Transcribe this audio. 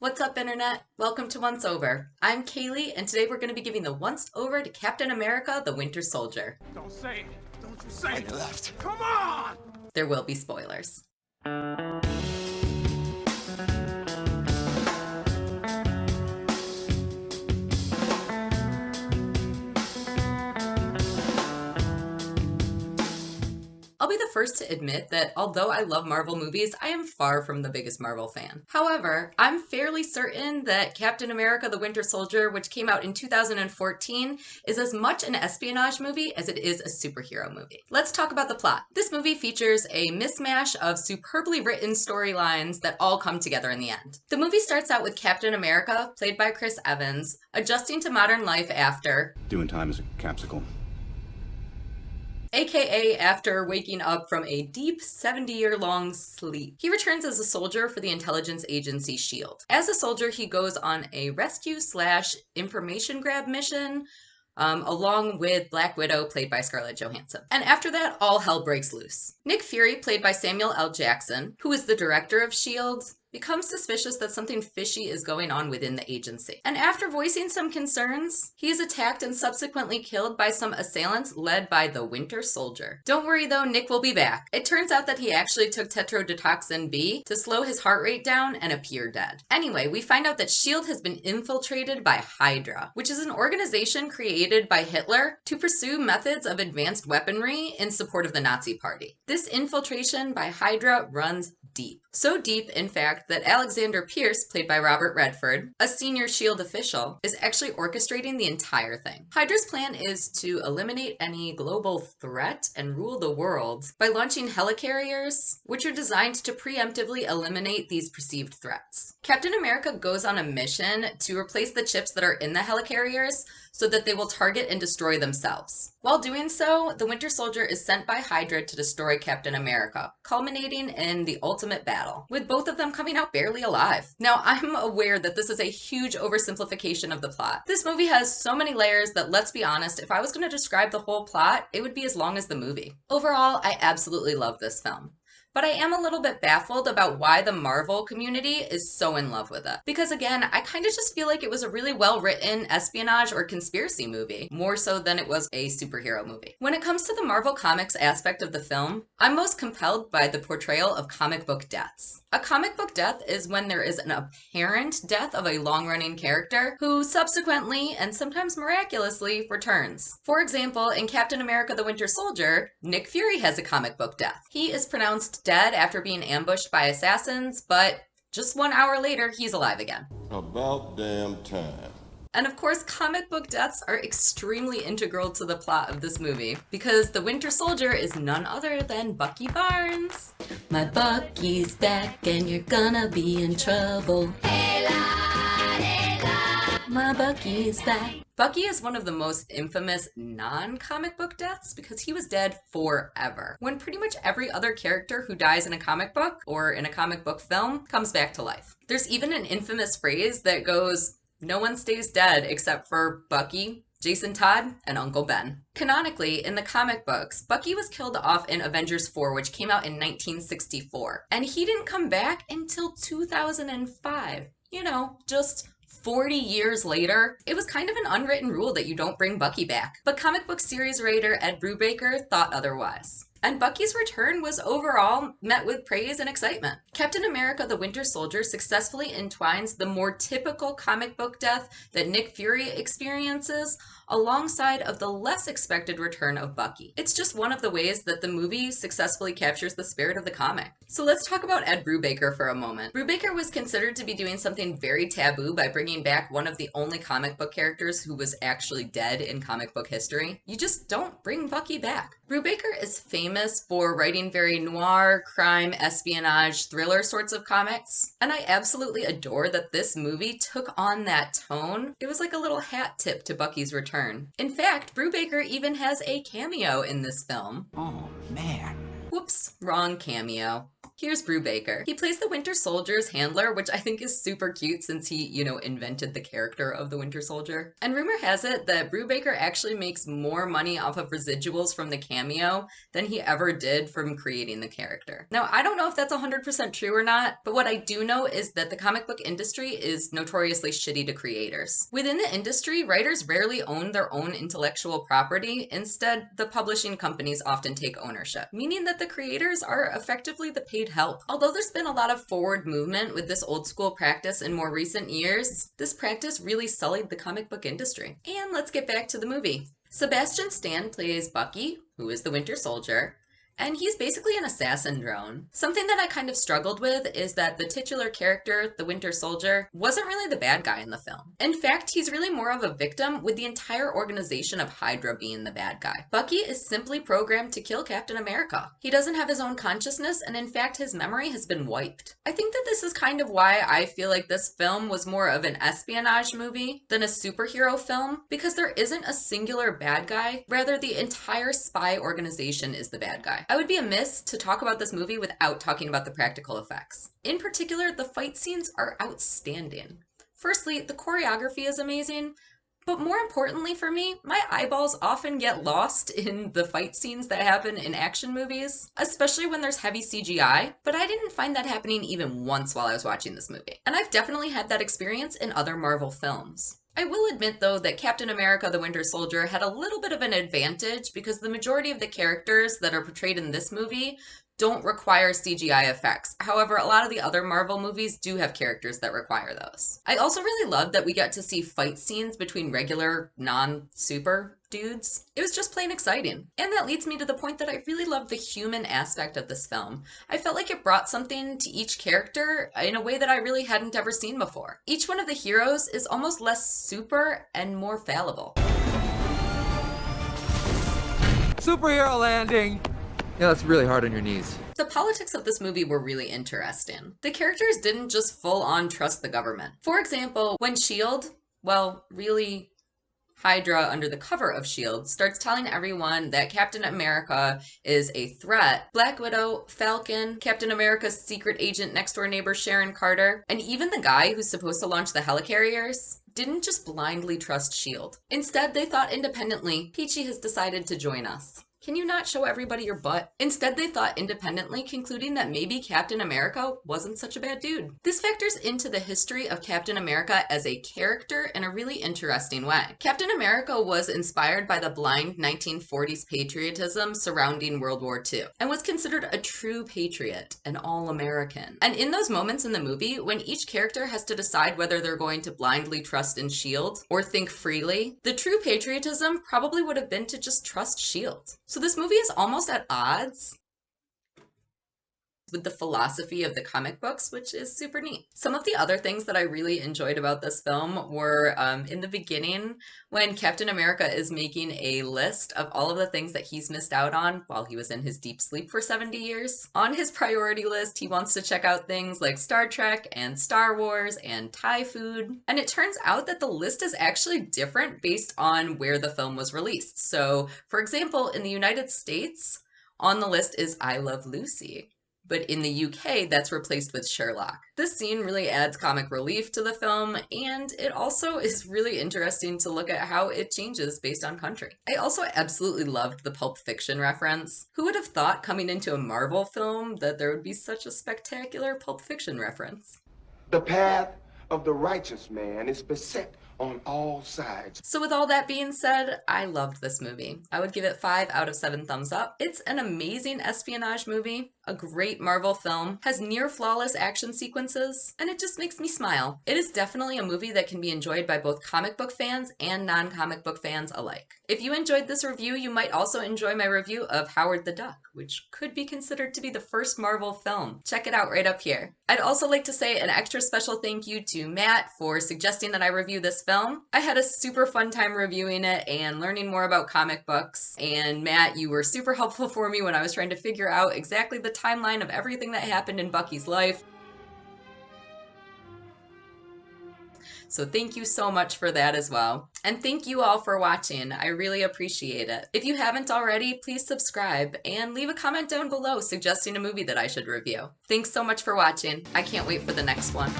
What's up, Internet? Welcome to Once Over. I'm Kaylee, and today we're going to be giving the once over to Captain America the Winter Soldier. Don't say it. Don't you say it. Left. Come on! There will be spoilers. I'll be the first to admit that although I love Marvel movies, I am far from the biggest Marvel fan. However, I'm fairly certain that Captain America the Winter Soldier, which came out in 2014, is as much an espionage movie as it is a superhero movie. Let's talk about the plot. This movie features a mismatch of superbly written storylines that all come together in the end. The movie starts out with Captain America, played by Chris Evans, adjusting to modern life after Doing time as a capsicle. aka after waking up from a deep 70-year-long sleep. He returns as a soldier for the intelligence agency SHIELD. As a soldier, he goes on a rescue/information grab mission along with Black Widow, played by Scarlett Johansson. And after that, all hell breaks loose. Nick Fury, played by Samuel L. Jackson, who is the director of SHIELD, becomes suspicious that something fishy is going on within the agency. And after voicing some concerns, he is attacked and subsequently killed by some assailants led by the Winter Soldier. Don't worry though, Nick will be back. It turns out that he actually took tetrodotoxin B to slow his heart rate down and appear dead. Anyway, we find out that SHIELD has been infiltrated by Hydra, which is an organization created by Hitler to pursue methods of advanced weaponry in support of the Nazi Party. This infiltration by Hydra runs deep. So deep, in fact, that Alexander Pierce, played by Robert Redford, a senior SHIELD official, is actually orchestrating the entire thing. Hydra's plan is to eliminate any global threat and rule the world by launching helicarriers, which are designed to preemptively eliminate these perceived threats. Captain America goes on a mission to replace the chips that are in the helicarriers so that they will target and destroy themselves. While doing so, the Winter Soldier is sent by Hydra to destroy Captain America, culminating in the ultimate battle, with both of them coming out barely alive. Now, I'm aware that this is a huge oversimplification of the plot. This movie has so many layers that, let's be honest, if I was going to describe the whole plot, it would be as long as the movie. Overall, I absolutely love this film. But I am a little bit baffled about why the Marvel community is so in love with it. Because again, I kind of just feel like it was a really well-written espionage or conspiracy movie, more so than it was a superhero movie. When it comes to the Marvel Comics aspect of the film, I'm most compelled by the portrayal of comic book deaths. A comic book death is when there is an apparent death of a long-running character who subsequently, and sometimes miraculously, returns. For example, in Captain America the Winter Soldier, Nick Fury has a comic book death. He is pronounced dead after being ambushed by assassins, but just 1 hour later, he's alive again. About damn time. And of course, comic book deaths are extremely integral to the plot of this movie, because the Winter Soldier is none other than Bucky Barnes. My Bucky's back and you're gonna be in trouble. Hey lad, hey lad. My Bucky's back. Bucky is one of the most infamous non-comic book deaths because he was dead forever, when pretty much every other character who dies in a comic book or in a comic book film comes back to life. There's even an infamous phrase that goes, "No one stays dead except for Bucky, Jason Todd, and Uncle Ben." Canonically, in the comic books, Bucky was killed off in Avengers 4, which came out in 1964, and he didn't come back until 2005. You know, just 40 years later. It was kind of an unwritten rule that you don't bring Bucky back, but comic book series writer Ed Brubaker thought otherwise. And Bucky's return was overall met with praise and excitement. Captain America the Winter Soldier successfully entwines the more typical comic book death that Nick Fury experiences alongside of the less expected return of Bucky. It's just one of the ways that the movie successfully captures the spirit of the comic. So let's talk about Ed Brubaker for a moment. Brubaker was considered to be doing something very taboo by bringing back one of the only comic book characters who was actually dead in comic book history. You just don't bring Bucky back. Brubaker is famous for writing very noir, crime, espionage, thriller sorts of comics, and I absolutely adore that this movie took on that tone. It was like a little hat tip to Bucky's return. In fact, Brubaker even has a cameo in this film. Oh, man. Whoops, wrong cameo. Here's Brubaker. He plays the Winter Soldier's handler, which I think is super cute since he, invented the character of the Winter Soldier. And rumor has it that Brubaker actually makes more money off of residuals from the cameo than he ever did from creating the character. Now, I don't know if that's 100% true or not, but what I do know is that the comic book industry is notoriously shitty to creators. Within the industry, writers rarely own their own intellectual property. Instead, the publishing companies often take ownership, meaning that the creators are effectively the paid help. Although there's been a lot of forward movement with this old school practice in more recent years, this practice really sullied the comic book industry. And let's get back to the movie. Sebastian Stan plays Bucky, who is the Winter Soldier, and he's basically an assassin drone. Something that I kind of struggled with is that the titular character, the Winter Soldier, wasn't really the bad guy in the film. In fact, he's really more of a victim, with the entire organization of Hydra being the bad guy. Bucky is simply programmed to kill Captain America. He doesn't have his own consciousness, and in fact, his memory has been wiped. I think that this is kind of why I feel like this film was more of an espionage movie than a superhero film, because there isn't a singular bad guy, rather the entire spy organization is the bad guy. I would be amiss to talk about this movie without talking about the practical effects. In particular, the fight scenes are outstanding. Firstly, the choreography is amazing, but more importantly for me, my eyeballs often get lost in the fight scenes that happen in action movies, especially when there's heavy CGI, but I didn't find that happening even once while I was watching this movie. And I've definitely had that experience in other Marvel films. I will admit, though, that Captain America the Winter Soldier had a little bit of an advantage because the majority of the characters that are portrayed in this movie don't require CGI effects. However, a lot of the other Marvel movies do have characters that require those. I also really loved that we got to see fight scenes between regular, non-super dudes. It was just plain exciting. And that leads me to the point that I really loved the human aspect of this film. I felt like it brought something to each character in a way that I really hadn't ever seen before. Each one of the heroes is almost less super and more fallible. Superhero landing! Yeah, that's really hard on your knees. The politics of this movie were really interesting. The characters didn't just full-on trust the government. For example, when S.H.I.E.L.D., well, really Hydra under the cover of S.H.I.E.L.D. starts telling everyone that Captain America is a threat, Black Widow, Falcon, Captain America's secret agent next door neighbor Sharon Carter, and even the guy who's supposed to launch the helicarriers didn't just blindly trust S.H.I.E.L.D. Instead, they thought independently, Peachy has decided to join us. Can you not show everybody your butt? Instead, they thought independently, concluding that maybe Captain America wasn't such a bad dude. This factors into the history of Captain America as a character in a really interesting way. Captain America was inspired by the blind 1940s patriotism surrounding World War II and was considered a true patriot, an all-American. And in those moments in the movie, when each character has to decide whether they're going to blindly trust in S.H.I.E.L.D. or think freely, the true patriotism probably would have been to just trust S.H.I.E.L.D. So this movie is almost at odds with the philosophy of the comic books, which is super neat. Some of the other things that I really enjoyed about this film were in the beginning when Captain America is making a list of all of the things that he's missed out on while he was in his deep sleep for 70 years. On his priority list, he wants to check out things like Star Trek and Star Wars and Thai food. And it turns out that the list is actually different based on where the film was released. So, for example, in the United States, on the list is I Love Lucy. But in the UK, that's replaced with Sherlock. This scene really adds comic relief to the film, and it also is really interesting to look at how it changes based on country. I also absolutely loved the Pulp Fiction reference. Who would have thought coming into a Marvel film that there would be such a spectacular Pulp Fiction reference? The path of the righteous man is beset on all sides. So with all that being said, I loved this movie. I would give it 5 out of 7 thumbs up. It's an amazing espionage movie, a great Marvel film, has near flawless action sequences, and it just makes me smile. It is definitely a movie that can be enjoyed by both comic book fans and non-comic book fans alike. If you enjoyed this review, you might also enjoy my review of Howard the Duck, which could be considered to be the first Marvel film. Check it out right up here. I'd also like to say an extra special thank you to Matt for suggesting that I review this film. I had a super fun time reviewing it and learning more about comic books. And Matt, you were super helpful for me when I was trying to figure out exactly the timeline of everything that happened in Bucky's life. So thank you so much for that as well. And thank you all for watching. I really appreciate it. If you haven't already, please subscribe and leave a comment down below suggesting a movie that I should review. Thanks so much for watching. I can't wait for the next one.